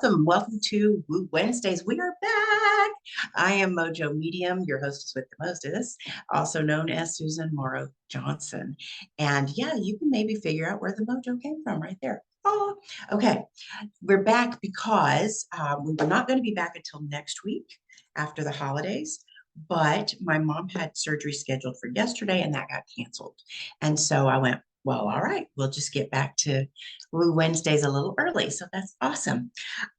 Welcome to Woo Wednesdays. We are back. I am MoJo Medium, your hostess with the mostest, also known as Susan Morrow Johnson. And yeah, you can maybe figure out where the mojo came from right there. Oh, okay. We're back because we were not going to be back until next week after the holidays. But my mom had surgery scheduled for yesterday and that got canceled. And so I went, well, all right, we'll just get back to Woo Wednesdays a little early. So that's awesome.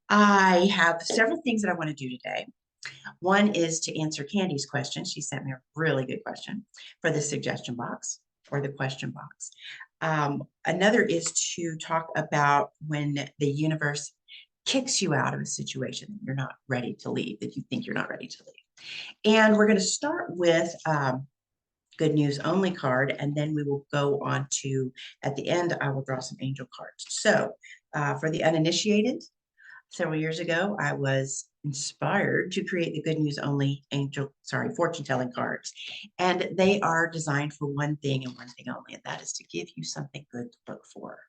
I have several things that I want to do today. One is to answer Candy's question. She sent me a really good question for the suggestion box or the question box. Another is to talk about when the universe kicks you out of a situation that you're not ready to leave, that you think you're not ready to leave. And we're going to start with good news only card, and then we will go on to, at the end, I will draw some angel cards. So for the uninitiated, several years ago, I was inspired to create the good news only fortune telling cards. And they are designed for one thing and one thing only, and that is to give you something good to look for.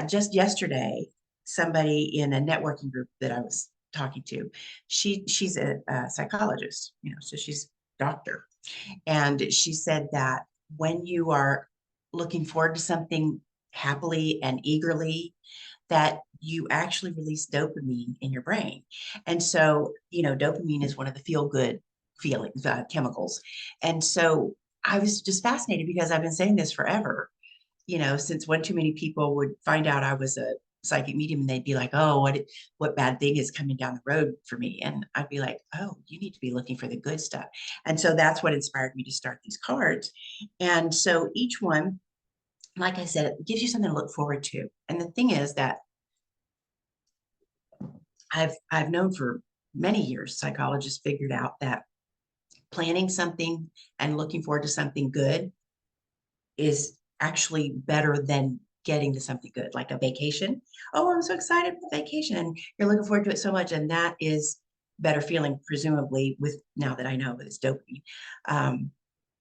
Just yesterday, somebody in a networking group that I was talking to, she's a psychologist, so she's a doctor. And she said that when you are looking forward to something happily and eagerly, that you actually release dopamine in your brain. And so, dopamine is one of the feel good feelings, chemicals. And so I was just fascinated because I've been saying this forever, since one too many people would find out I was a psychic medium and they'd be like, oh, what bad thing is coming down the road for me? And I'd be like, oh, you need to be looking for the good stuff. And so that's what inspired me to start these cards. And so each one, like I said, it gives you something to look forward to. And the thing is that I've known for many years, psychologists figured out that planning something and looking forward to something good is actually better than getting to something good, like a vacation. Oh, I'm so excited for vacation. And you're looking forward to it so much. And that is better feeling, presumably, with now that I know that it's dopamine.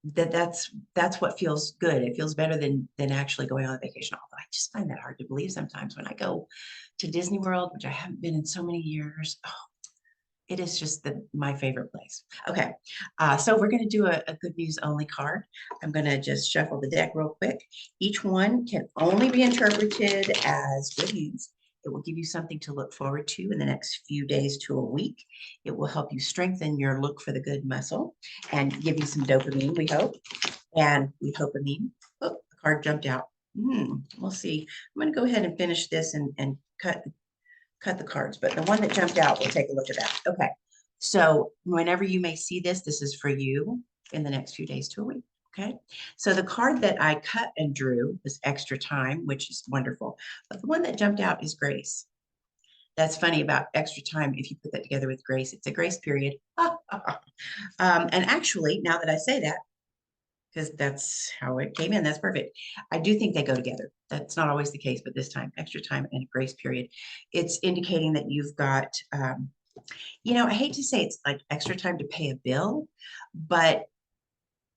That's what feels good. It feels better than actually going on a vacation. Although I just find that hard to believe sometimes when I go to Disney World, which I haven't been in so many years. Oh, it is just my favorite place. Okay, so we're going to do a good news only card. I'm going to just shuffle the deck real quick. Each one can only be interpreted as good news. It will give you something to look forward to in the next few days to a week. It will help you strengthen your look for the good muscle and give you some dopamine, we hope. And we hope Oh, the card jumped out. We'll see. I'm going to go ahead and finish this and cut the cards, but the one that jumped out, we'll take a look at that. Okay, so whenever you may see this, this is for you in the next few days to a week. Okay, so the card that I cut and drew was extra time, which is wonderful, but the one that jumped out is grace. That's funny about extra time. If you put that together with grace, it's a grace period. And actually, now that I say that, because that's how it came in. That's perfect. I do think they go together. That's not always the case, but this time, extra time and a grace period. It's indicating that you've got, I hate to say it's like extra time to pay a bill, but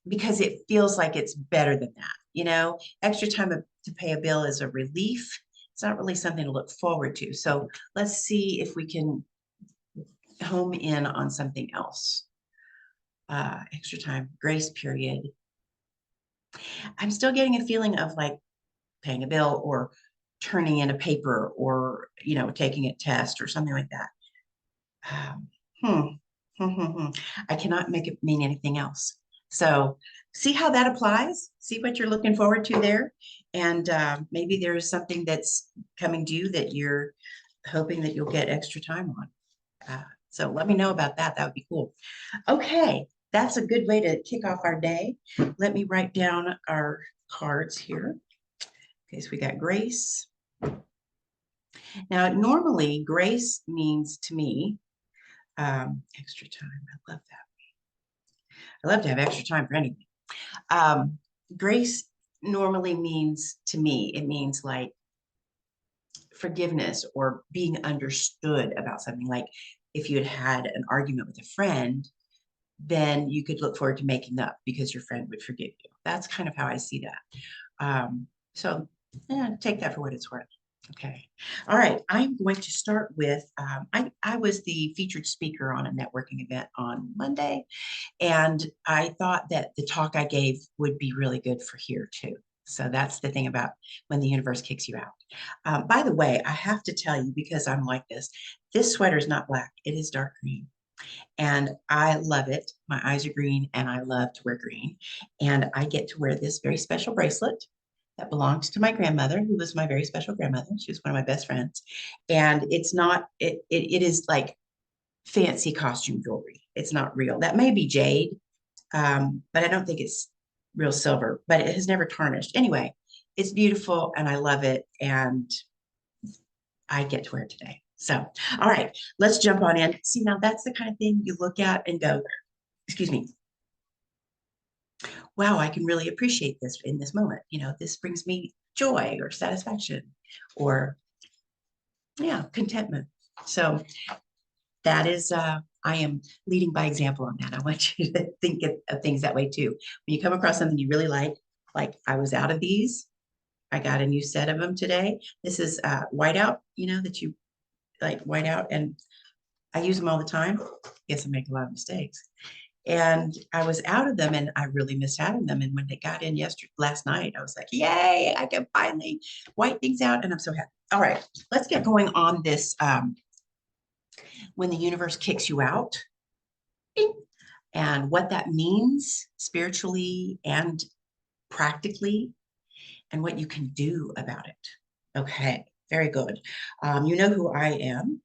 because it feels like it's better than that, extra time to pay a bill is a relief. It's not really something to look forward to. So let's see if we can home in on something else. Extra time, grace period. I'm still getting a feeling of like paying a bill or turning in a paper or, taking a test or something like that. I cannot make it mean anything else. So see how that applies. See what you're looking forward to there. And maybe there's something that's coming due that you're hoping that you'll get extra time on. So let me know about that. That would be cool. Okay, that's a good way to kick off our day. Let me write down our cards here. Okay, so we got grace. Now, normally grace means to me, extra time. I love that. I love to have extra time for anything. Grace normally means to me, it means like forgiveness or being understood about something. Like if you had an argument with a friend, then you could look forward to making up because your friend would forgive you. That's kind of how I see that. So take that for what it's worth. Okay. All right. I'm going to start with I was the featured speaker on a networking event on Monday, and I thought that the talk I gave would be really good for here too. So that's the thing about when the universe kicks you out. By the way, I have to tell you, because I'm like this sweater is not black, it is dark green. And I love it. My eyes are green and I love to wear green. And I get to wear this very special bracelet that belongs to my grandmother, who was my very special grandmother. She was one of my best friends. And it's not, it is like fancy costume jewelry. It's not real. That may be jade, but I don't think it's real silver, but it has never tarnished. Anyway, it's beautiful and I love it. And I get to wear it today. So, all right, let's jump on in. See, now that's the kind of thing you look at and go, excuse me, wow, I can really appreciate this in this moment. You know, this brings me joy or satisfaction or, yeah, contentment. So that is, I am leading by example on that. I want you to think of things that way too. When you come across something you really like I was out of these, I got a new set of them today. This is whiteout, you know, that you like whiteout, and I use them all the time. Yes, I make a lot of mistakes. And I was out of them and I really missed having them. And when they got in last night, I was like, yay, I can finally white things out. And I'm so happy. All right, let's get going on this. When the universe kicks you out, and what that means spiritually and practically, and what you can do about it. Okay, very good. You know who I am.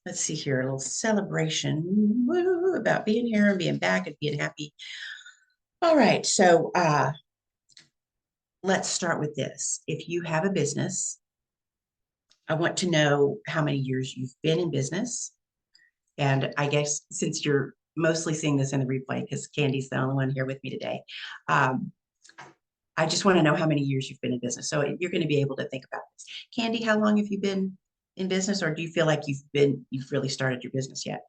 Let's see here, a little celebration woo, about being here and being back and being happy. All right, so let's start with this. If you have a business, I want to know how many years you've been in business. And I guess since you're mostly seeing this in the replay, because Candy's the only one here with me today, um, I just want to know how many years you've been in business. So you're going to be able to think about this. Candy, how long have you been in business, or do you feel like you've really started your business yet?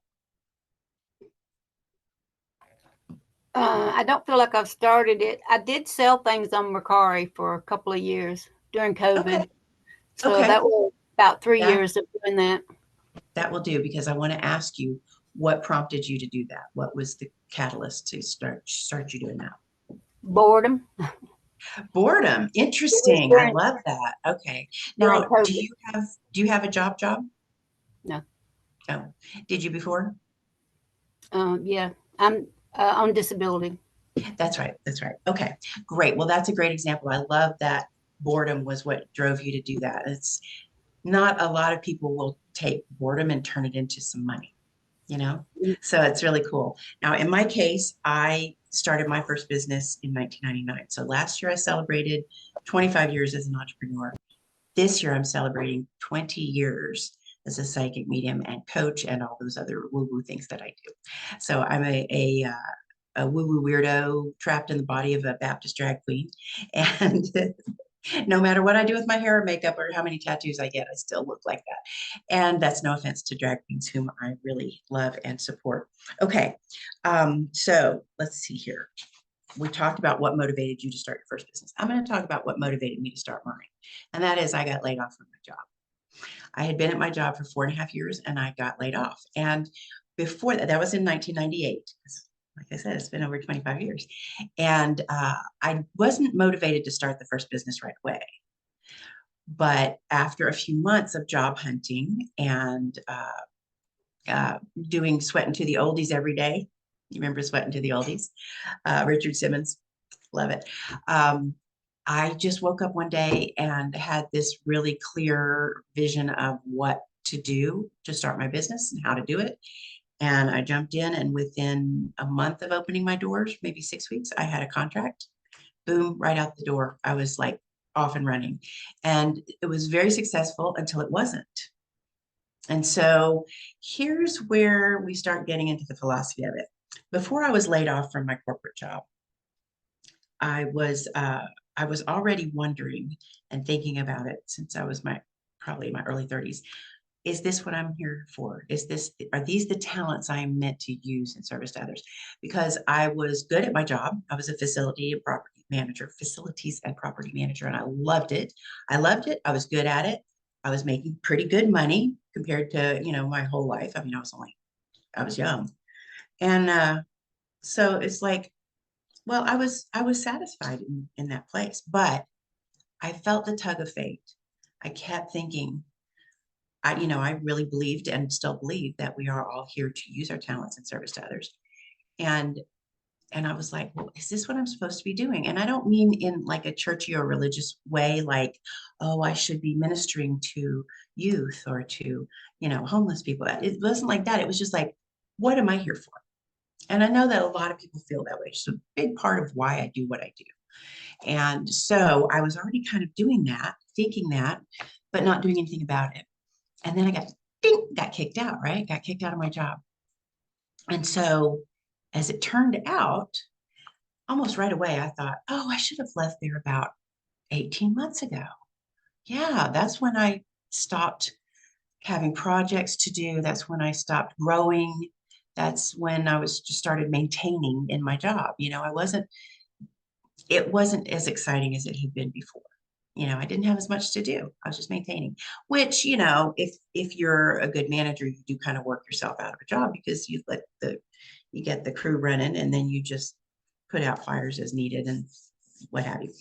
I don't feel like I've started it. I did sell things on Mercari for a couple of years during Okay. COVID. So Okay. that was about 3 That years of doing that. that will do, because I want to ask you what prompted you to do that. What was the catalyst to start you doing that? Boredom. Boredom. It was Interesting. I during love that. Okay. during Now, COVID. do you have a job? No. No. Did you before? Yeah. I'm on disability. That's right. That's right. Okay. Great. Well, that's a great example. I love that boredom was what drove you to do that. It's not a lot of people will take boredom and turn it into some money, you know? So it's really cool. Now, in my case, I started my first business in 1999. So last year I celebrated 25 years as an entrepreneur. This year I'm celebrating 20 years as a psychic medium and coach and all those other woo-woo things that I do. So I'm a woo-woo weirdo trapped in the body of a Baptist drag queen. And no matter what I do with my hair or makeup or how many tattoos I get, I still look like that. And that's no offense to drag queens, whom I really love and support. Okay, so let's see here. We talked about what motivated you to start your first business. I'm going to talk about what motivated me to start mine. And that is I got laid off from my job. I had been at my job for 4.5 years and I got laid off. And before that, that was in 1998. Like I said, it's been over 25 years. And I wasn't motivated to start the first business right away. But after a few months of job hunting and doing Sweating to the Oldies every day, you remember Sweating to the Oldies? Richard Simmons, love it. I just woke up one day and had this really clear vision of what to do to start my business and how to do it. And I jumped in, and within a month of opening my doors, maybe 6 weeks, I had a contract. Boom, right out the door. I was like off and running. And it was very successful until it wasn't. And so here's where we start getting into the philosophy of it. Before I was laid off from my corporate job, I was already wondering and thinking about it since I was probably my early 30s. Is this what I'm here for? Are these the talents I am meant to use in service to others? Because I was good at my job. I was a facilities and property manager, and I loved it. I loved it. I was good at it. I was making pretty good money compared to, my whole life. I mean, I was young. And so it's like, well, I was satisfied in that place, but I felt the tug of fate. I kept thinking, I really believed and still believe that we are all here to use our talents in service to others. And I was like, well, is this what I'm supposed to be doing? And I don't mean in like a churchy or religious way, like, oh, I should be ministering to youth or to, homeless people. It wasn't like that. It was just like, what am I here for? And I know that a lot of people feel that way. It's a big part of why I do what I do. And so I was already kind of doing that, thinking that, but not doing anything about it. And then I got kicked out, right? Got kicked out of my job. And so as it turned out, almost right away, I thought, oh, I should have left there about 18 months ago. Yeah, that's when I stopped having projects to do. That's when I stopped growing. That's when I was just started maintaining in my job. It wasn't as exciting as it had been before. I didn't have as much to do. I was just maintaining, which, if you're a good manager, you do kind of work yourself out of a job because you get the crew running and then you just put out fires as needed and what have you.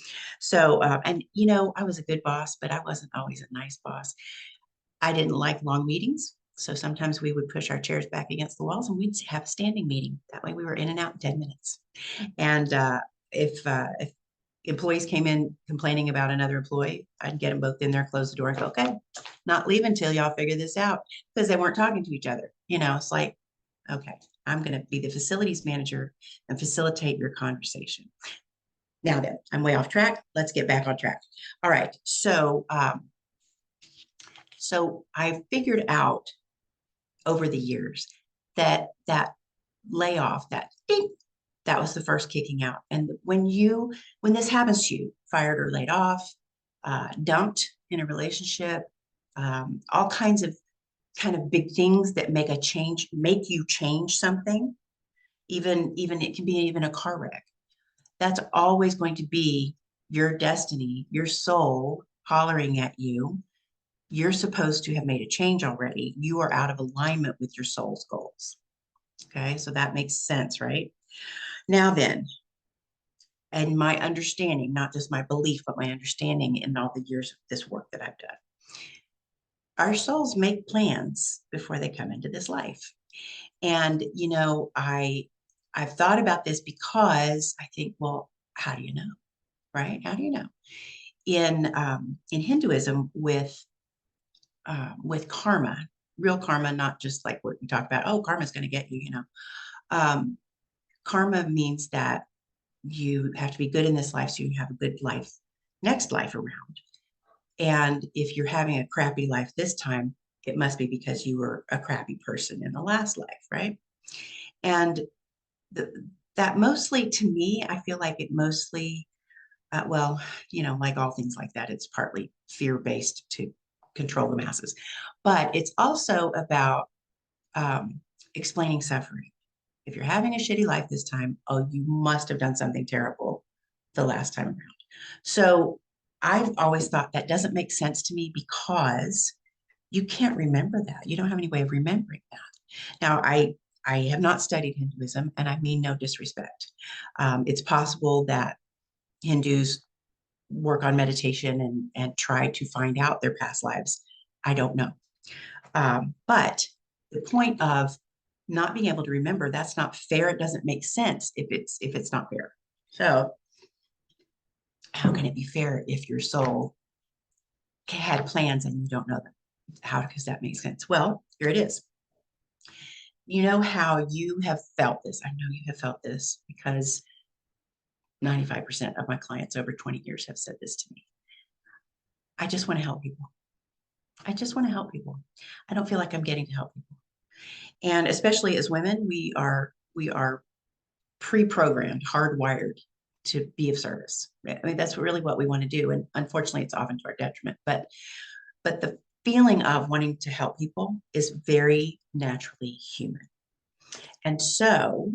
So, and I was a good boss, but I wasn't always a nice boss. I didn't like long meetings. So sometimes we would push our chairs back against the walls and we'd have a standing meeting. That way we were in and out in 10 minutes. And if employees came in complaining about another employee, I'd get them both in there, close the door, and go, okay, not leaving until y'all figure this out, because they weren't talking to each other. It's like, okay, I'm going to be the facilities manager and facilitate your conversation. Now then, I'm way off track. Let's get back on track. All right. So I figured out over the years that layoff, that ding, that was the first kicking out. And when this happens to you, fired or laid off, dumped in a relationship, all kinds of kind of big things that make you change something, even it can be even a car wreck. That's always going to be your destiny, your soul hollering at you. You're supposed to have made a change already. You are out of alignment with your soul's goals. Okay, so that makes sense, right? Now then, and my understanding, not just my belief, but my understanding in all the years of this work that I've done, our souls make plans before they come into this life. And, I've thought about this because I think, well, how do you know, right? How do you know? In Hinduism, with karma, real karma, not just like what we talk about, oh, karma's going to get you, um, karma means that you have to be good in this life so you have a good life next life around. And if you're having a crappy life this time, it must be because you were a crappy person in the last life, right? And that mostly, to me, I feel like it mostly, well, like all things like that, it's partly fear-based to control the masses, but it's also about explaining suffering. If you're having a shitty life this time, oh, you must have done something terrible the last time around. So I've always thought that doesn't make sense to me because you can't remember that. You don't have any way of remembering that. Now, I have not studied Hinduism, and I mean no disrespect. It's possible that Hindus work on meditation and try to find out their past lives. I don't know. But the point of not being able to remember, that's not fair. It doesn't make sense if it's not fair. So how can it be fair if your soul had plans and you don't know them? How does that make sense? Well, here it is. You know how you have felt this. I know you have felt this because 95% of my clients over 20 years have said this to me. I just want to help people. I just want to help people. I don't feel like I'm getting to help people. And especially as women, we are pre-programmed, hardwired to be of service. Right? I mean, that's really what we want to do. And unfortunately, it's often to our detriment. But the feeling of wanting to help people is very naturally human. And so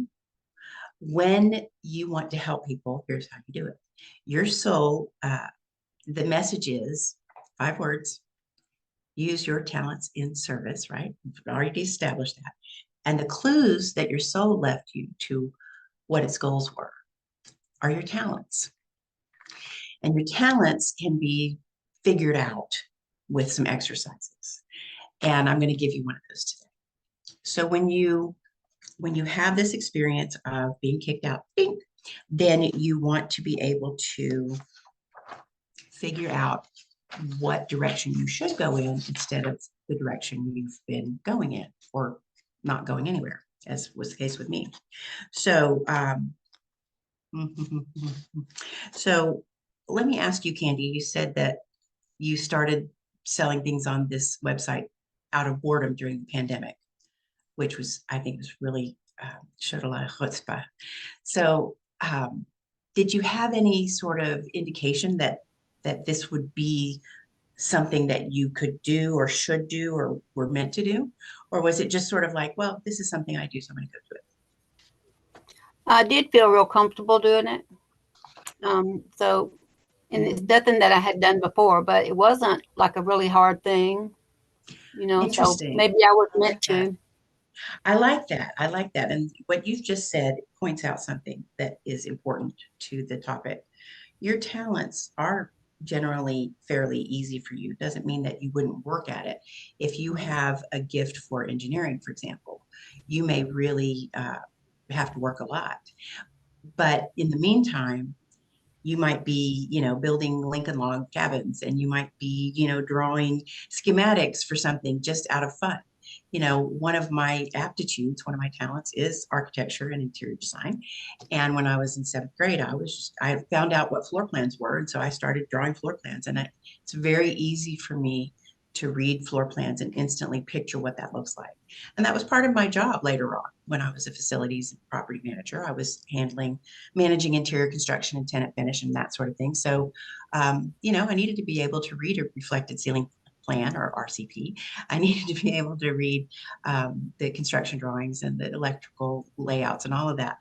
when you want to help people, here's how you do it. Your soul, the message is 5 words. use your talents in service, right? We've already established that. And the clues that your soul left you to what its goals were are your talents. And your talents can be figured out with some exercises. And I'm going to give you one of those today. So when you have this experience of being kicked out, bing, then you want to be able to figure out what direction you should go in instead of the direction you've been going in or not going anywhere, as was the case with me. So, so let me ask you, Candy, you said that you started selling things on this website out of boredom during the pandemic, which was, I think, was really showed a lot of chutzpah. So, did you have any sort of indication that this would be something that you could do or should do or were meant to do? Or was it just sort of like, well, this is something I do, so I'm going to go do it? I did feel real comfortable doing it. So, and it's nothing that I had done before, but it wasn't like a really hard thing, so Interesting. maybe I was I meant like that. to. I like that. I like that. And what you've just said points out something that is important to the topic. Your talents are generally fairly easy for you. Doesn't mean that you wouldn't work at it. If you have a gift for engineering, for example, you may really have to work a lot. But in the meantime, you might be, building Lincoln log cabins, and you might be, drawing schematics for something just out of fun. One of my aptitudes, one of my talents is architecture and interior design. And when I was in seventh grade, I found out what floor plans were. And so I started drawing floor plans. And it's very easy for me to read floor plans and instantly picture what that looks like. And that was part of my job later on when I was a facilities and property manager. I was managing interior construction and tenant finish and that sort of thing. So, I needed to be able to read a reflected ceiling plan, or RCP. I needed to be able to read the construction drawings and the electrical layouts and all of that.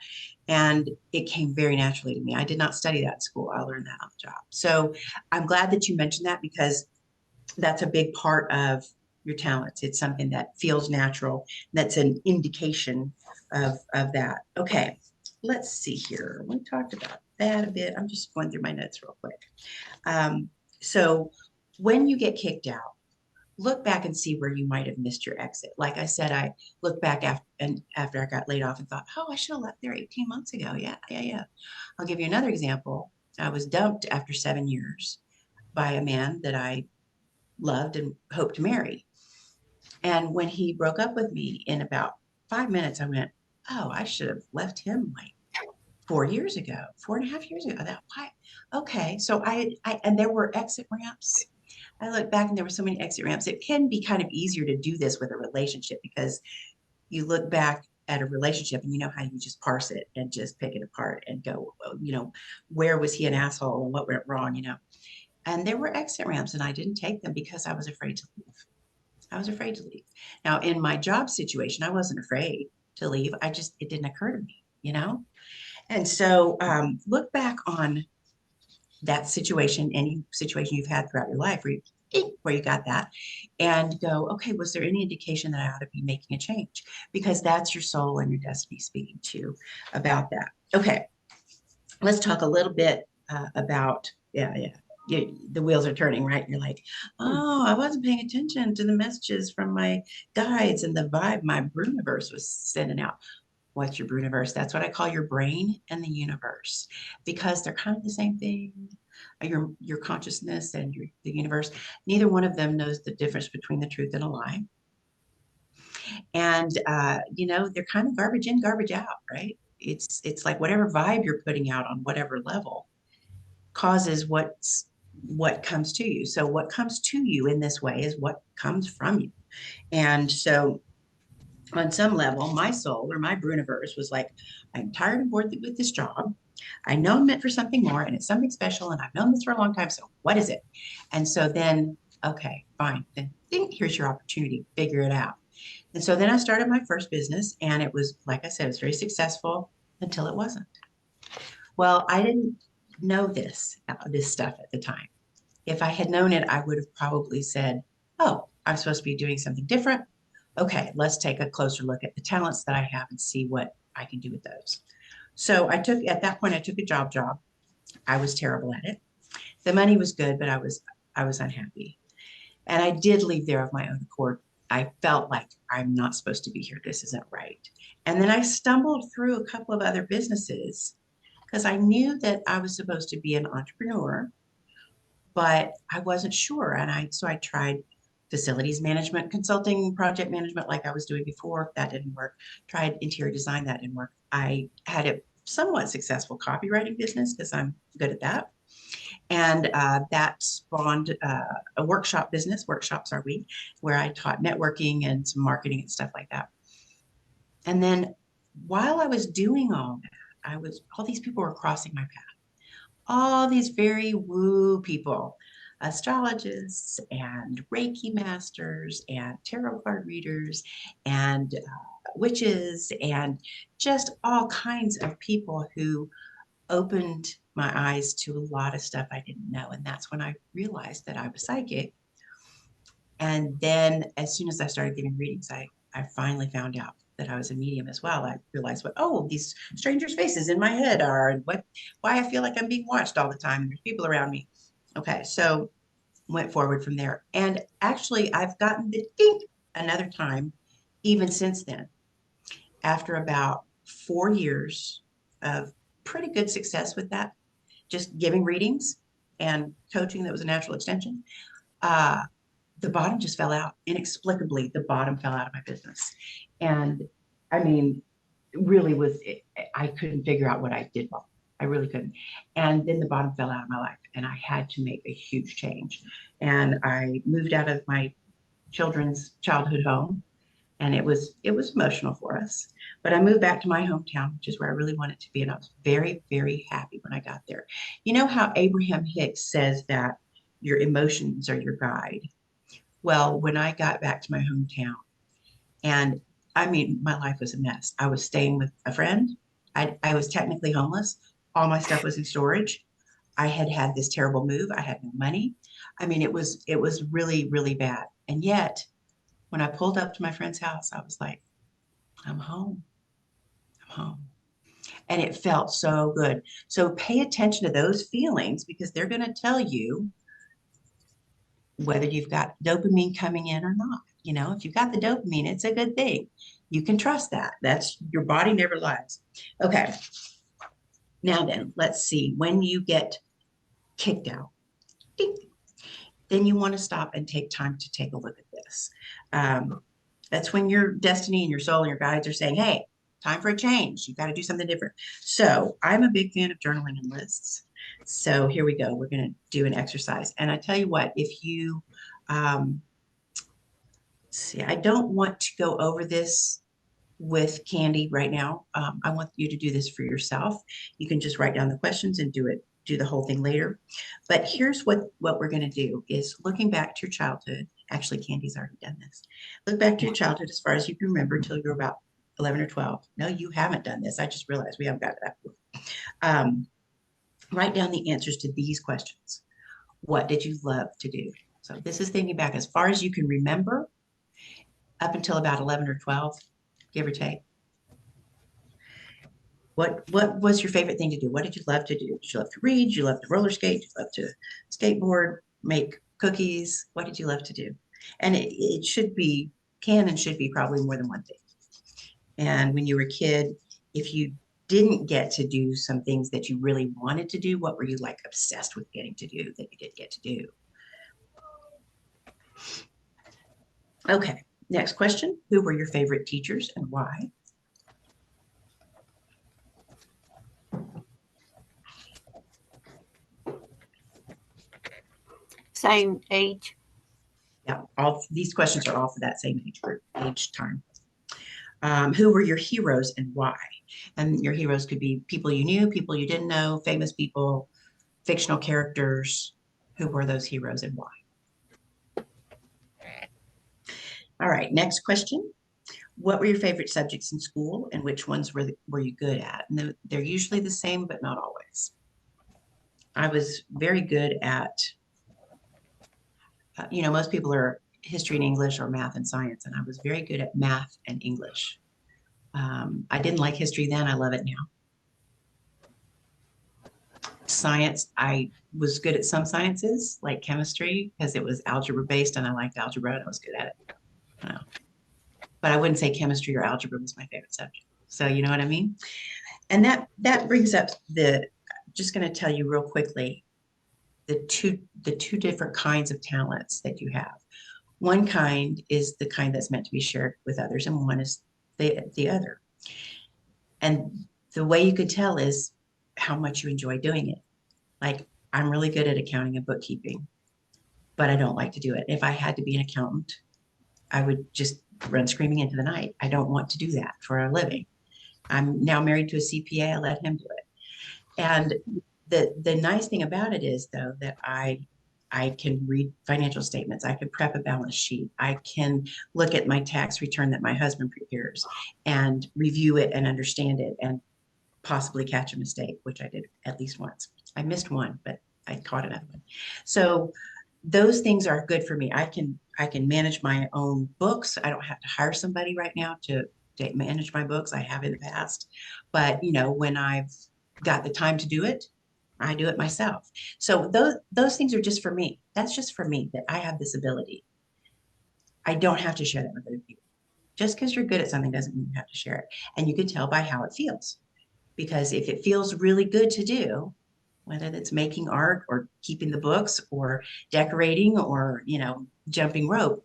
And it came very naturally to me. I did not study that in school. I learned that on the job. So I'm glad that you mentioned that, because that's a big part of your talents. It's something that feels natural. That's an indication of that. Okay, let's see here. We talked about that a bit. I'm just going through my notes real quick. So when you get kicked out, look back and see where you might have missed your exit. Like I said, I looked back after I got laid off and thought, oh, I should have left there 18 months ago. Yeah. I'll give you another example. I was dumped after 7 years by a man that I loved and hoped to marry. And when he broke up with me, in about 5 minutes, I went, oh, I should have left him like 4 years ago, 4.5 years ago. Okay. So and there were exit ramps. I look back and there were so many exit ramps. It can be kind of easier to do this with a relationship, because you look back at a relationship and you know how you just parse it and just pick it apart and go, where was he an asshole and what went wrong, And there were exit ramps, and I didn't take them because I was afraid to leave. I was afraid to leave. Now, in my job situation, I wasn't afraid to leave. It didn't occur to me. And so look back on that situation, any situation you've had throughout your life where you got that, and go, okay, was there any indication that I ought to be making a change? Because that's your soul and your destiny speaking to about that. Okay, let's talk a little bit about, the wheels are turning, right? You're like, oh, I wasn't paying attention to the messages from my guides and the vibe my Bruniverse was sending out. What's your Bruniverse? That's what I call your brain and the universe, because they're kind of the same thing. Your consciousness and the universe, neither one of them knows the difference between the truth and a lie. And they're kind of garbage in, garbage out, right? It's like whatever vibe you're putting out on whatever level causes what comes to you. So what comes to you in this way is what comes from you. And so on some level, my soul or my Bruniverse was like, I'm tired and bored with this job. I know I'm meant for something more, and it's something special, and I've known this for a long time. So what is it? And so then, okay, fine. Then here's your opportunity. Figure it out. And so then I started my first business, and it was, like I said, it was very successful until it wasn't. Well, I didn't know this stuff at the time. If I had known it, I would have probably said, oh, I'm supposed to be doing something different. Okay, let's take a closer look at the talents that I have and see what I can do with those. So at that point, I took a job. I was terrible at it. The money was good, but I was unhappy. And I did leave there of my own accord. I felt like I'm not supposed to be here. This isn't right. And then I stumbled through a couple of other businesses because I knew that I was supposed to be an entrepreneur, but I wasn't sure. So I tried facilities management, consulting, project management, like I was doing before. That didn't work. Tried interior design. That didn't work. I had a somewhat successful copywriting business because I'm good at that. And that spawned a workshop business. Workshops are we, where I taught networking and some marketing and stuff like that. And then while I was doing all that, all these people were crossing my path. All these very woo people, astrologists and Reiki masters and tarot card readers and witches and just all kinds of people who opened my eyes to a lot of stuff I didn't know. And that's when I realized that I was psychic. And then as soon as I started giving readings, I finally found out that I was a medium as well. I realized these strangers' faces in my head are, and why I feel like I'm being watched all the time. There's people around me. Okay, so went forward from there. And actually, I've gotten the ding another time, even since then. After about 4 years of pretty good success with that, just giving readings and coaching that was a natural extension, uh, the bottom just fell out. Inexplicably, the bottom fell out of my business. And I mean, really I couldn't figure out what I did wrong. I really couldn't. And then the bottom fell out of my life and I had to make a huge change. And I moved out of my children's childhood home and it was emotional for us. But I moved back to my hometown, which is where I really wanted to be. And I was very, very happy when I got there. You know how Abraham Hicks says that your emotions are your guide? Well, when I got back to my hometown, and I mean, my life was a mess. I was staying with a friend. I was technically homeless. All my stuff was in storage. I had had this terrible move. I had no money. I mean, it was really, really bad. And yet, when I pulled up to my friend's house, I was like, I'm home. I'm home. And it felt so good. So pay attention to those feelings because they're going to tell you whether you've got dopamine coming in or not. You know, if you've got the dopamine, it's a good thing. You can trust that. That's your body never lies. Okay. Now then, let's see. When you get kicked out, ding, then you want to stop and take time to take a look at this. That's when your destiny and your soul and your guides are saying, hey, time for a change. You've got to do something different. So I'm a big fan of journaling and lists. So here we go. We're going to do an exercise. And I tell you what, if you, see, I don't want to go over this with Candy right now. I want you to do this for yourself. You can just write down the questions and do the whole thing later. But here's what we're going to do is looking back to your childhood. Actually, Candy's already done this. Look back to your childhood as far as you can remember until you're about 11 or 12. No, you haven't done this. I just realized we haven't got to that. Write down the answers to these questions. What did you love to do? So this is thinking back as far as you can remember up until about 11 or 12, give or take. What was your favorite thing to do? What did you love to do? Did you love to read? Did you love to roller skate? Did you love to skateboard, make cookies? What did you love to do? And it can and should be probably more than one thing. And when you were a kid, if you didn't get to do some things that you really wanted to do, what were you like obsessed with getting to do that you didn't get to do? Okay, next question. Who were your favorite teachers and why? Same age. Yeah, all these questions are all for that same age group, age time. Who were your heroes and why? And your heroes could be people you knew, people you didn't know, famous people, fictional characters. Who were those heroes and why? All right, next question. What were your favorite subjects in school and which ones were you good at? And they're usually the same, but not always. I was very good at, most people are history and English or math and science, and I was very good at math and English. I didn't like history then. I love it now. Science, I was good at some sciences like chemistry because it was algebra based and I liked algebra and I was good at it. I know. But I wouldn't say chemistry or algebra was my favorite subject. So you know what I mean? And that brings up just going to tell you real quickly the two different kinds of talents that you have. One kind is the kind that's meant to be shared with others, and one is the other. And the way you could tell is how much you enjoy doing it. Like, I'm really good at accounting and bookkeeping, but I don't like to do it. If I had to be an accountant, I would just run screaming into the night. I don't want to do that for a living. I'm now married to a CPA. I let him do it. And the nice thing about it is, though, that I can read financial statements. I can prep a balance sheet. I can look at my tax return that my husband prepares and review it and understand it and possibly catch a mistake, which I did at least once. I missed one, but I caught another one. So those things are good for me. I can manage my own books. I don't have to hire somebody right now to manage my books. I have in the past, but when I've got the time to do it, I do it myself. So those things are just for me. That's just for me, that I have this ability. I don't have to share that with other people. Just because you're good at something doesn't mean you have to share it. And you can tell by how it feels. Because if it feels really good to do, whether that's making art or keeping the books or decorating or, jumping rope,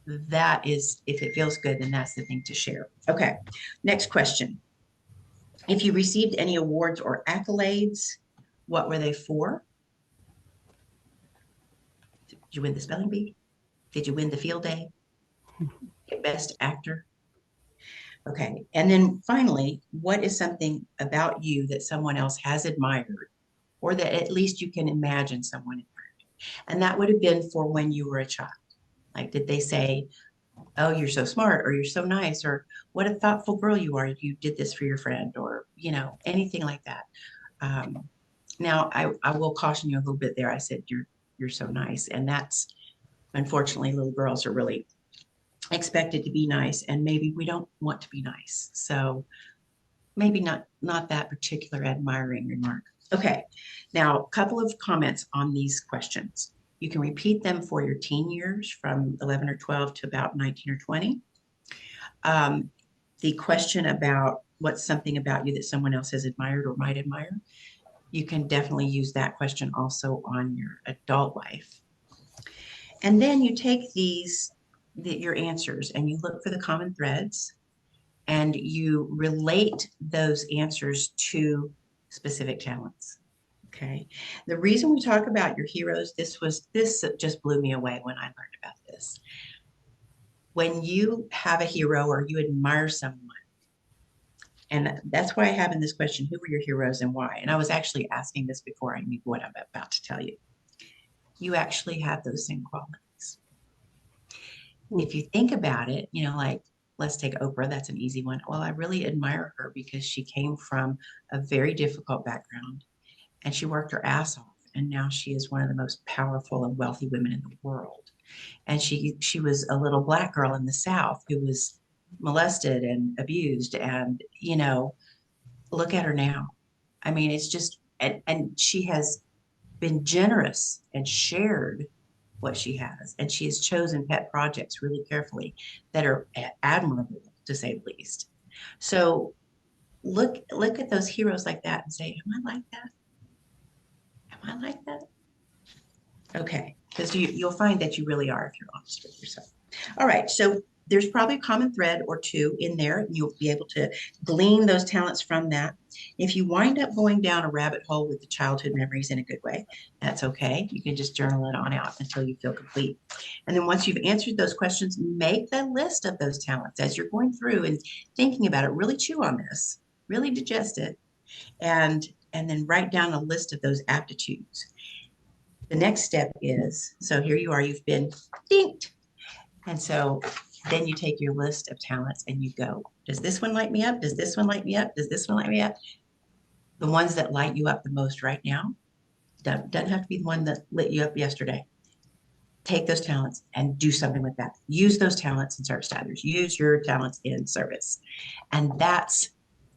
that is, if it feels good, then that's the thing to share. Okay, next question. If you received any awards or accolades, what were they for? Did you win the spelling bee? Did you win the field day? Best actor? Okay, and then finally, what is something about you that someone else has admired, or that at least you can imagine someone admired? And that would have been for when you were a child. Like, did they say, oh, you're so smart, or you're so nice, or what a thoughtful girl you are, you did this for your friend, or anything like that. Now I will caution you a little bit there. I said you're so nice, and that's, unfortunately, little girls are really expected to be nice, and maybe we don't want to be nice, so maybe not that particular admiring remark. Okay, now a couple of comments on these questions. You can repeat them for your teen years from 11 or 12 to about 19 or 20. The question about what's something about you that someone else has admired or might admire, you can definitely use that question also on your adult life. And then you take your answers and you look for the common threads and you relate those answers to specific talents. Okay. The reason we talk about your heroes, this just blew me away when I learned about this. When you have a hero or you admire someone, and that's why I have in this question, who were your heroes and why? And I was actually asking this before I knew what I'm about to tell you. You actually have those same qualities. If you think about it, like, let's take Oprah. That's an easy one. Well, I really admire her because she came from a very difficult background and she worked her ass off. And now she is one of the most powerful and wealthy women in the world. And she was a little Black girl in the South who was molested and abused. And, look at her now. I mean, it's just, and she has been generous and shared what she has. And she has chosen pet projects really carefully that are admirable, to say the least. So look at those heroes like that and say, am I like that? Am I like that? Okay, because you'll find that you really are if you're honest with yourself. All right, so there's probably a common thread or two in there, and you'll be able to glean those talents from that. If you wind up going down a rabbit hole with the childhood memories in a good way, that's okay. You can just journal it on out until you feel complete. And then once you've answered those questions, make a list of those talents as you're going through and thinking about it. Really chew on this, really digest it, and then write down a list of those aptitudes. The next step is, so here you are, you've been dinked. And so then you take your list of talents and you go, does this one light me up? Does this one light me up? Does this one light me up? The ones that light you up the most right now doesn't have to be the one that lit you up yesterday. take those talents and do something with that. Use those talents in service to others. Use your talents in service. And that's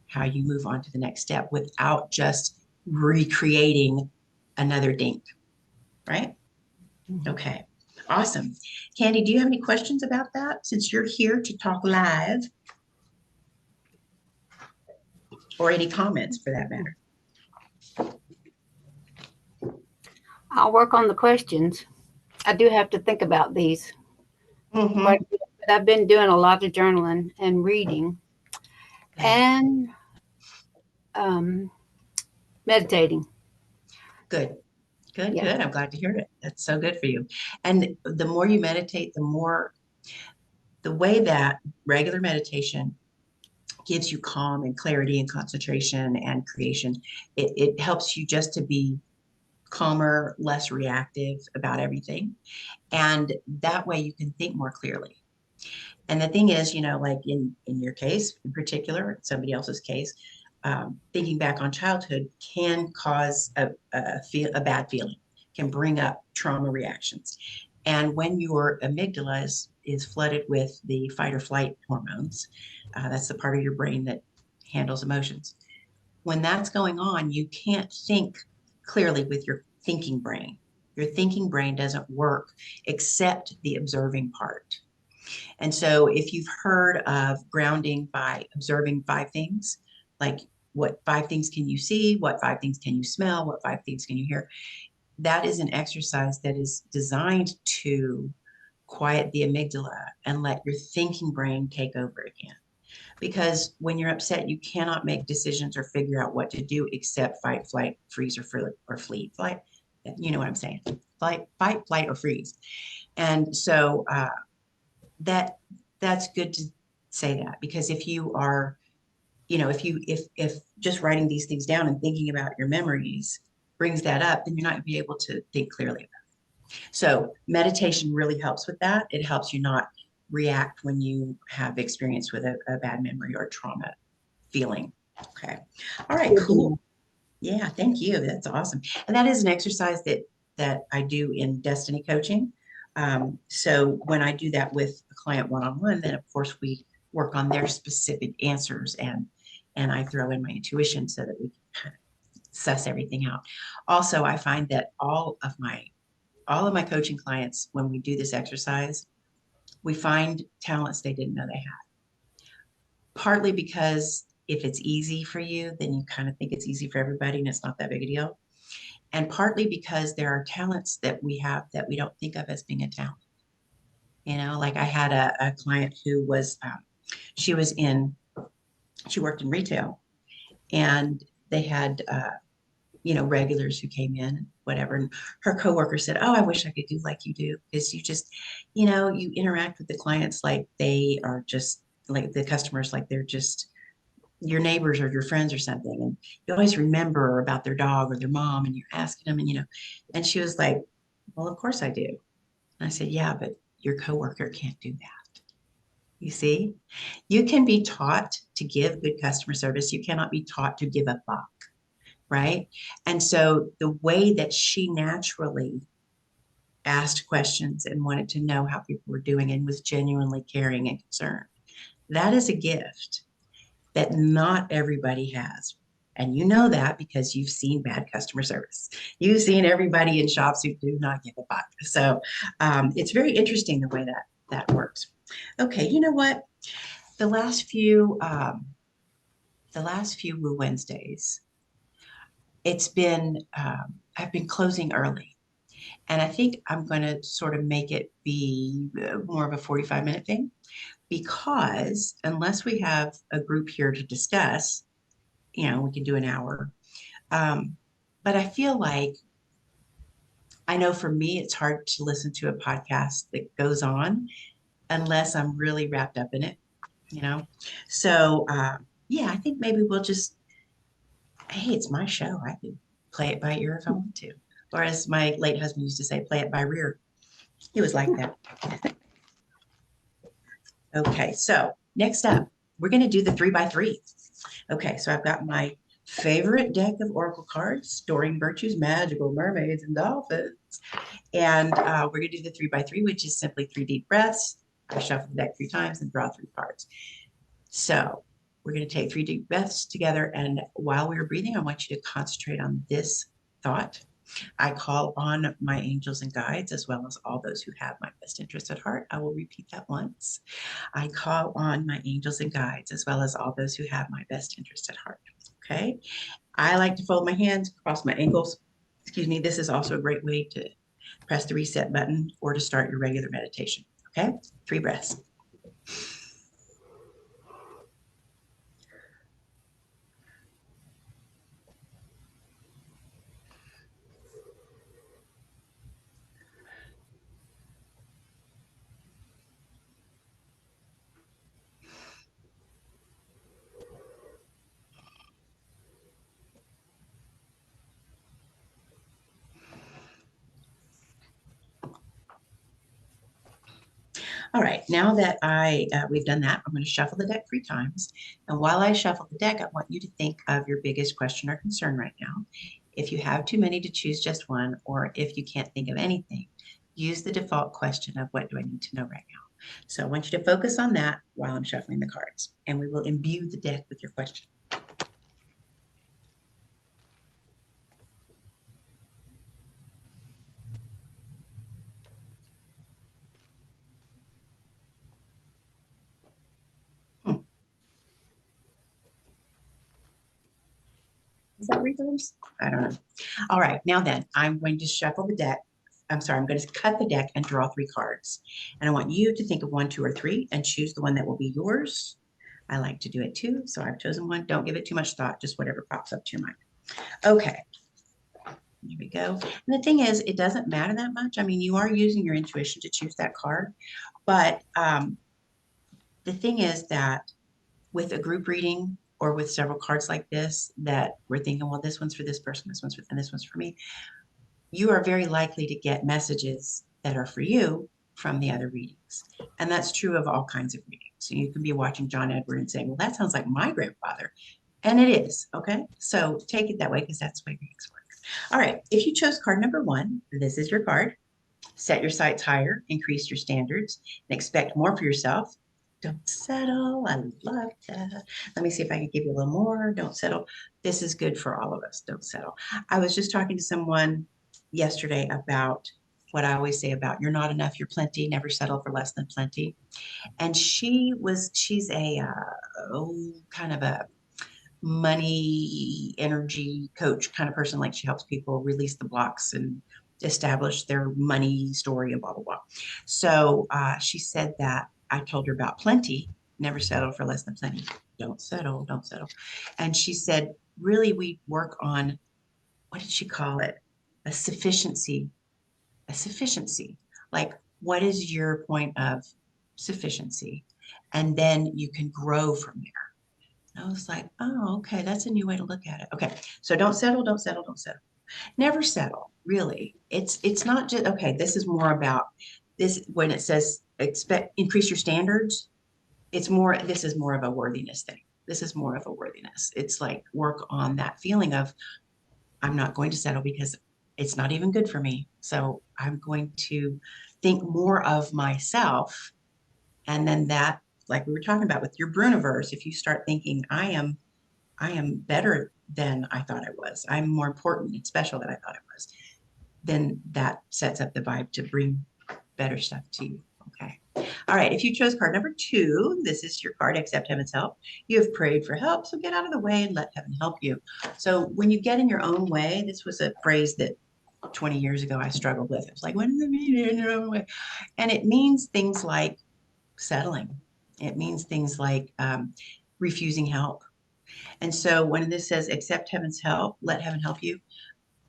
how you move on to the next step without just recreating another dink, right? Okay, awesome. Candy, do you have any questions about that since you're here to talk live? Or any comments for that matter? I'll work on the questions. I do have to think about these. Mm-hmm. But I've been doing a lot of journaling and reading and meditating. Good. Good, Yeah. good. I'm glad to hear it. That's so good for you. And the more you meditate, the way that regular meditation gives you calm and clarity and concentration and creation, it helps you just to be calmer, less reactive about everything. And that way you can think more clearly. And the thing is, like in your case in particular, somebody else's case, thinking back on childhood can cause a bad feeling, can bring up trauma reactions. And when your amygdala is flooded with the fight or flight hormones, that's the part of your brain that handles emotions. When that's going on, you can't think clearly with your thinking brain. Your thinking brain doesn't work except the observing part. And so if you've heard of grounding by observing five things, like what five things can you see, what five things can you smell, what five things can you hear, that is an exercise that is designed to quiet the amygdala and let your thinking brain take over again. Because when you're upset, you cannot make decisions or figure out what to do except fight, flight, freeze, or flee. Flight, you know what I'm saying? Fight, flight, or freeze. And so that that's good to say that, because if you are, if just writing these things down and thinking about your memories brings that up, then you're not going to be able to think clearly about it. So meditation really helps with that. It helps you not react when you have experience with a bad memory or trauma feeling. Okay. All right, cool. Yeah, thank you. That's awesome. And that is an exercise that I do in destiny coaching. So when I do that with a client one-on-one, then of course we work on their specific answers, and I throw in my intuition so that we can kind of suss everything out. Also, I find that all of my coaching clients, when we do this exercise, we find talents they didn't know they had. Partly because if it's easy for you, then you kind of think it's easy for everybody and it's not that big a deal. And partly because there are talents that we have that we don't think of as being a talent. Like I had a client who was, she worked in retail, and they had, regulars who came in and whatever. And her coworker said, "Oh, I wish I could do like you do, because you just, you interact with the clients like they are just like the customers, like they're just your neighbors or your friends or something. And you always remember about their dog or their mom, and you're asking them, and she was like, well, of course I do. And I said, yeah, but your coworker can't do that. You see, you can be taught to give good customer service. You cannot be taught to give a fuck, right? And so the way that she naturally asked questions and wanted to know how people were doing and was genuinely caring and concerned, that is a gift that not everybody has. And you know that because you've seen bad customer service. You've seen everybody in shops who do not give a fuck. So it's very interesting the way that works. Okay, you know what? The last few Woo Wednesdays, I've been closing early, and I think I'm going to sort of make it be more of a 45-minute thing, because unless we have a group here to discuss, we can do an hour. But I feel like, I know for me, it's hard to listen to a podcast that goes on unless I'm really wrapped up in it. So, yeah, I think maybe we'll just, hey, it's my show. I can play it by ear if I want to. Or as my late husband used to say, play it by rear. He was like that. Okay, so next up, we're going to do the 3x3. Okay, so I've got my favorite deck of Oracle cards, Storing Virtues, Magical Mermaids, and Dolphins. And we're going to do the 3x3, which is simply 3 deep breaths. I shuffle the deck 3 times and draw 3 cards. So we're going to take 3 deep breaths together. And while we're breathing, I want you to concentrate on this thought. I call on my angels and guides, as well as all those who have my best interest at heart. I will repeat that once. I call on my angels and guides, as well as all those who have my best interest at heart. Okay. I like to fold my hands, cross my ankles. Excuse me. This is also a great way to press the reset button or to start your regular meditation. Okay. 3 breaths. All right, now that we've done that, I'm going to shuffle the deck 3 times. And while I shuffle the deck, I want you to think of your biggest question or concern right now. If you have too many, to choose just one, or if you can't think of anything, use the default question of what do I need to know right now. So I want you to focus on that while I'm shuffling the cards, and we will imbue the deck with your question. Is that reverbs? I don't know. All right, now then, I'm going to shuffle the deck. I'm sorry, I'm going to cut the deck and draw 3 cards. And I want you to think of 1, 2, or 3 and choose the one that will be yours. I like to do it too, so I've chosen one. Don't give it too much thought, just whatever pops up to your mind. Okay, here we go. And the thing is, it doesn't matter that much. I mean, you are using your intuition to choose that card, but the thing is that with a group reading or with several cards like this, that we're thinking, well, this one's for this person, this one's for, and this one's for me, you are very likely to get messages that are for you from the other readings. And that's true of all kinds of readings. So you can be watching John Edward and saying, well, that sounds like my grandfather. And it is, okay? So take it that way because that's the way readings work. All right, if you chose card number 1, this is your card. Set your sights higher, increase your standards, and expect more for yourself. Don't settle. I love that. Let me see if I can give you a little more. Don't settle. This is good for all of us. Don't settle. I was just talking to someone yesterday about what I always say about you're not enough, you're plenty, never settle for less than plenty. And she's a kind of a money energy coach kind of person. Like she helps people release the blocks and establish their money story and blah, blah, blah. So she said that I told her about plenty, never settle for less than plenty. Don't settle, don't settle. And she said, really, we work on, what did she call it? A sufficiency, a sufficiency. Like, what is your point of sufficiency? And then you can grow from there. I was like, oh, okay, that's a new way to look at it. Okay, so don't settle, don't settle, don't settle. Never settle, really. It's not just, okay, this is more about this when it says expect increase your standards, it's more, this is more of a worthiness thing. This is more of a worthiness. It's like work on that feeling of I'm not going to settle because it's not even good for me. So I'm going to think more of myself. And then that, like we were talking about with your Bruniverse, if you start thinking, I am better than I thought I was, I'm more important and special than I thought I was, then that sets up the vibe to bring better stuff to you. Okay. All right. If you chose card number 2, this is your card, accept heaven's help. You have prayed for help, so get out of the way and let heaven help you. So when you get in your own way, this was a phrase that 20 years ago I struggled with. It was like, when does it mean in your own way? And it means things like settling. It means things like refusing help. And so when this says accept heaven's help, let heaven help you,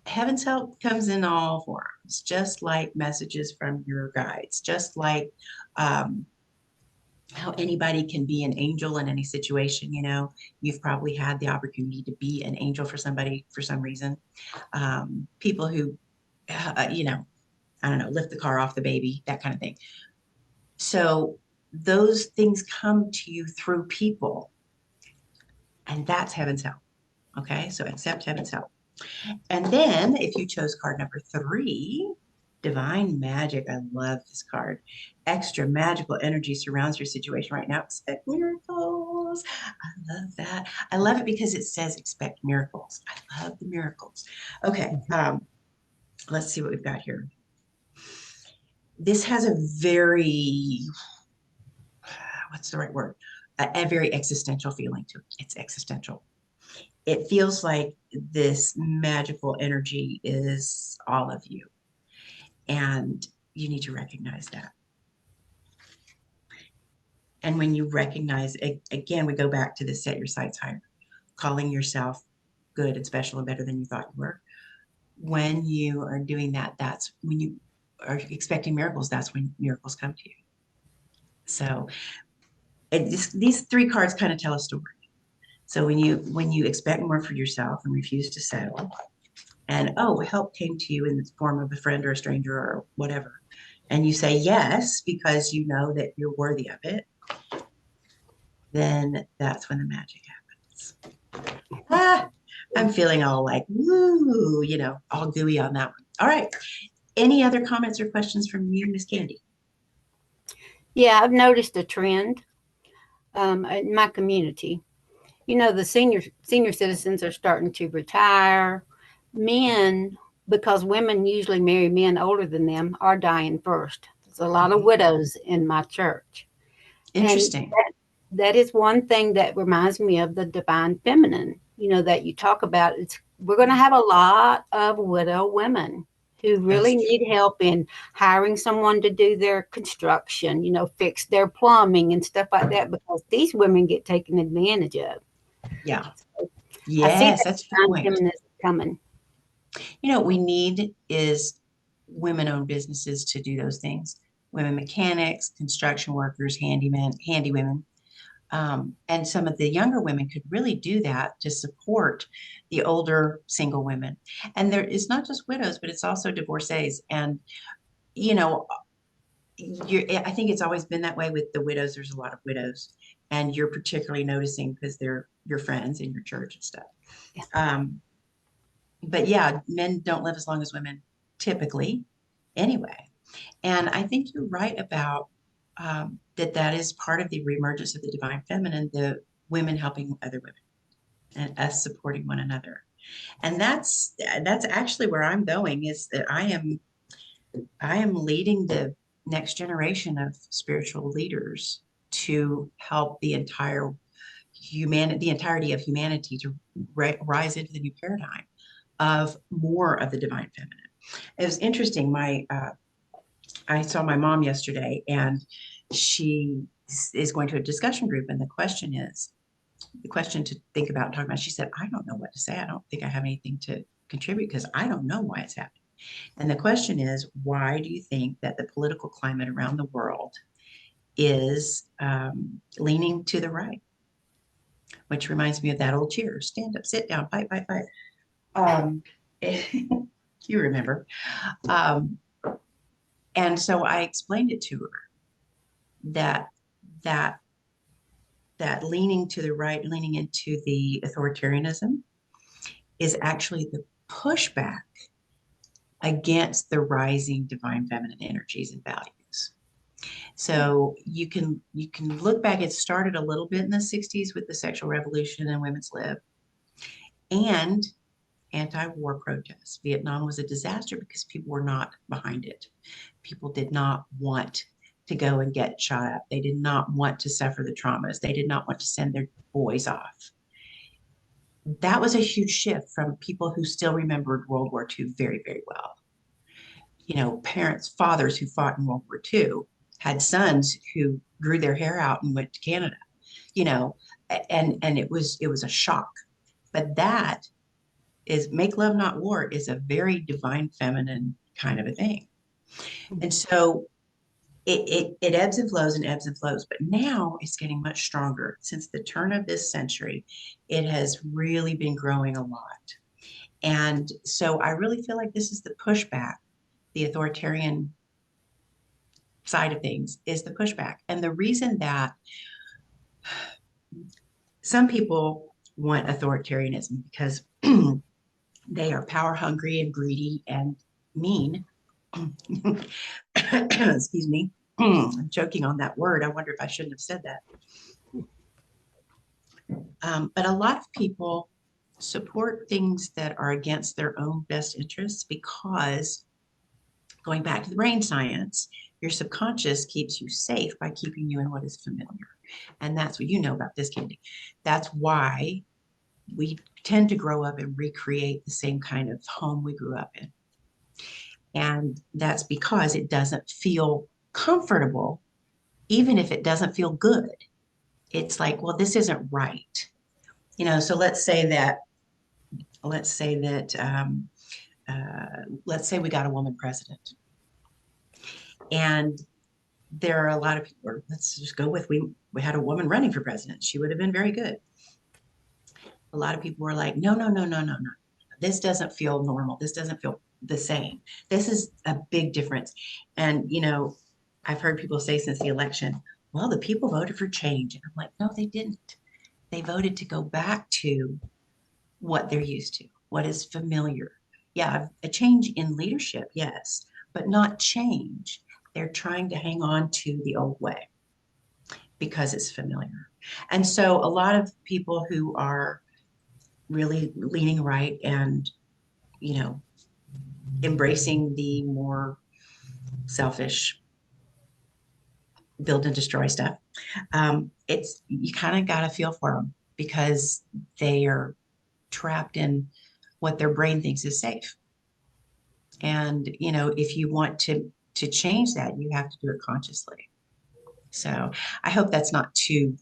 heaven's help comes in all forms, just like messages from your guides, just like how anybody can be an angel in any situation. You know, you've probably had the opportunity to be an angel for somebody for some reason. People who, you know, I don't know, lift the car off the baby, that kind of thing. So those things come to you through people, and that's heaven's help. Okay, so accept heaven's help. And then if you chose card number 3, Divine magic. I love this card. Extra magical energy surrounds your situation right now. Expect miracles. I love that. I love it because it says expect miracles. I love the miracles. Okay. Let's see what we've got here. This has a very, what's the right word? A very existential feeling to it. It's existential. It feels like this magical energy is all of you. And you need to recognize that. And when you recognize, again, we go back to the set your sights higher, calling yourself good and special and better than you thought you were. When you are doing that, that's when you are expecting miracles, that's when miracles come to you. So these three cards kind of tell a story. So when you expect more for yourself and refuse to settle, and oh, help came to you in the form of a friend or a stranger or whatever, and you say yes because you know that you're worthy of it, then that's when the magic happens. Ah, I'm feeling all like, woo, all gooey on that one. All right. Any other comments or questions from you, Miss Candy? Yeah, I've noticed a trend in my community. The senior citizens are starting to retire. Men, because women usually marry men older than them, are dying first. There's a lot of widows in my church. And Interesting. that is one thing that reminds me of the divine feminine, that you talk about. We're going to have a lot of widow women who really That's need true. help in hiring someone to do their construction, fix their plumbing and stuff like that, because these women get taken advantage of. Yeah. So I see Yes, that that's a good divine point. feminism coming. What we need is women-owned businesses to do those things. Women mechanics, construction workers, handymen, handy women. And some of the younger women could really do that to support the older single women. And there is not just widows, but it's also divorcees. And, you know, I think it's always been that way with the widows. There's a lot of widows, and you're particularly noticing because they're your friends in your church and stuff. Yeah. But yeah, men don't live as long as women typically anyway. And I think you're right about that is part of the reemergence of the divine feminine, the women helping other women and us supporting one another. And that's actually where I'm going, is that I am leading the next generation of spiritual leaders to help the entirety of humanity to rise into the new paradigm of more of the divine feminine. It was interesting. I saw my mom yesterday, and she is going to a discussion group, and the question to think about and talk about. She said, "I don't know what to say. I don't think I have anything to contribute because I don't know why it's happening." And the question is, why do you think that the political climate around the world is leaning to the right? Which reminds me of that old cheer: stand up, sit down, fight, fight, fight. Um, you remember. Um, and so I explained it to her that that that leaning to the right, leaning into the authoritarianism, is actually the pushback against the rising divine feminine energies and values. So you can look back. It started a little bit in the 60s with the sexual revolution and women's lib and anti-war protests. Vietnam was a disaster because people were not behind it. People did not want to go and get shot up. They did not want to suffer the traumas. They did not want to send their boys off. That was a huge shift from people who still remembered World War II very, very well. Parents, fathers who fought in World War II had sons who grew their hair out and went to Canada, you know, and it was a shock. But that is make love, not war is a very divine feminine kind of a thing. And so it ebbs and flows and ebbs and flows, but now it's getting much stronger. Since the turn of this century, it has really been growing a lot. And so I really feel like this is the pushback. The authoritarian side of things is the pushback. And the reason that some people want authoritarianism because they are power hungry and greedy and mean. Excuse me. I'm choking on that word. I wonder if I shouldn't have said that. But a lot of people support things that are against their own best interests because, going back to the brain science, your subconscious keeps you safe by keeping you in what is familiar. And that's what you know about this, Candy. That's why we tend to grow up and recreate the same kind of home we grew up in. And that's because it doesn't feel comfortable, even if it doesn't feel good. It's like, well, this isn't right. So let's say that, let's say we got a woman president. And there are a lot of people, or let's just go with, we had a woman running for president. She would have been very good. A lot of people were like, no, no, no, no, no, no. This doesn't feel normal. This doesn't feel the same. This is a big difference. And, I've heard people say since the election, well, the people voted for change. And I'm like, no, they didn't. They voted to go back to what they're used to, what is familiar. Yeah, a change in leadership, yes, but not change. They're trying to hang on to the old way because it's familiar. And so a lot of people who are really leaning right and, you know, embracing the more selfish build and destroy stuff, it's, you kind of got to feel for them because they are trapped in what their brain thinks is safe. And, if you want to change that, you have to do it consciously. So I hope that's not too,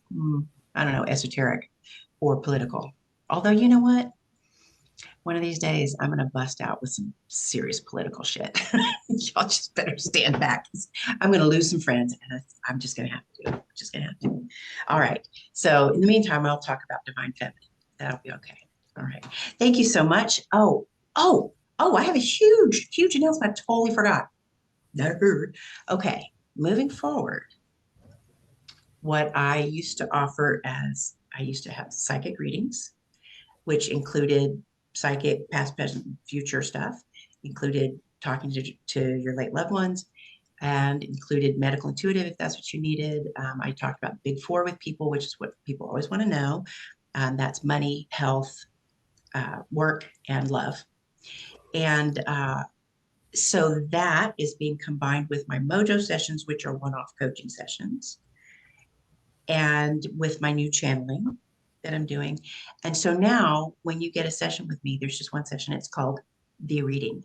I don't know, esoteric or political. Although, you know what? One of these days, I'm going to bust out with some serious political shit. Y'all just better stand back. I'm going to lose some friends, and I'm just going to have to do it. Just going to have to. All right. So in the meantime, I'll talk about divine feminine. That'll be okay. All right. Thank you so much. I have a huge, huge announcement. I totally forgot. Okay. Moving forward, what I used to offer as I used to have psychic readings, which included psychic past, present, future stuff, included talking to your late loved ones, and included medical intuitive if that's what you needed. I talked about big four with people, which is what people always want to know. That's money, health, work, and love. And so that is being combined with my MoJo sessions, which are one-off coaching sessions, and with my new channeling that I'm doing. And so now when you get a session with me, there's just one session. It's called the reading.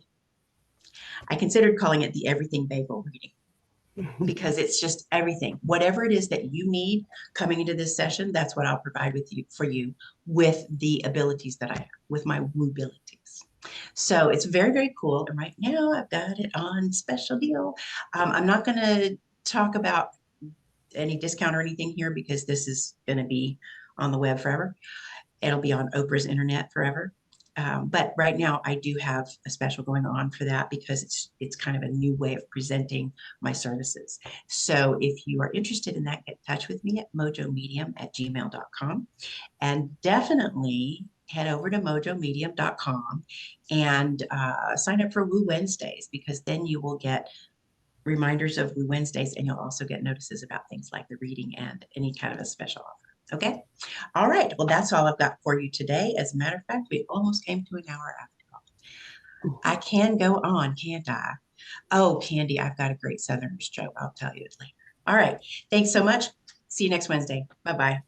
I considered calling it the everything bagel reading because it's just everything. Whatever it is that you need coming into this session, that's what I'll provide for you with the abilities that I have, with my woo abilities. So it's very, very cool. And right now I've got it on special deal. I'm not going to talk about any discount or anything here because this is going to be on the web forever. It'll be on Oprah's internet forever. But right now I do have a special going on for that because it's kind of a new way of presenting my services. So if you are interested in that, get in touch with me at mojomedium@gmail.com, and definitely head over to mojomedium.com and sign up for Woo Wednesdays, because then you will get reminders of Woo Wednesdays, and you'll also get notices about things like the reading and any kind of a special offer. Okay. All right. Well, that's all I've got for you today. As a matter of fact, we almost came to an hour after all. I can go on, can't I? Oh, Candy, I've got a great Southerners joke. I'll tell you it later. All right. Thanks so much. See you next Wednesday. Bye-bye.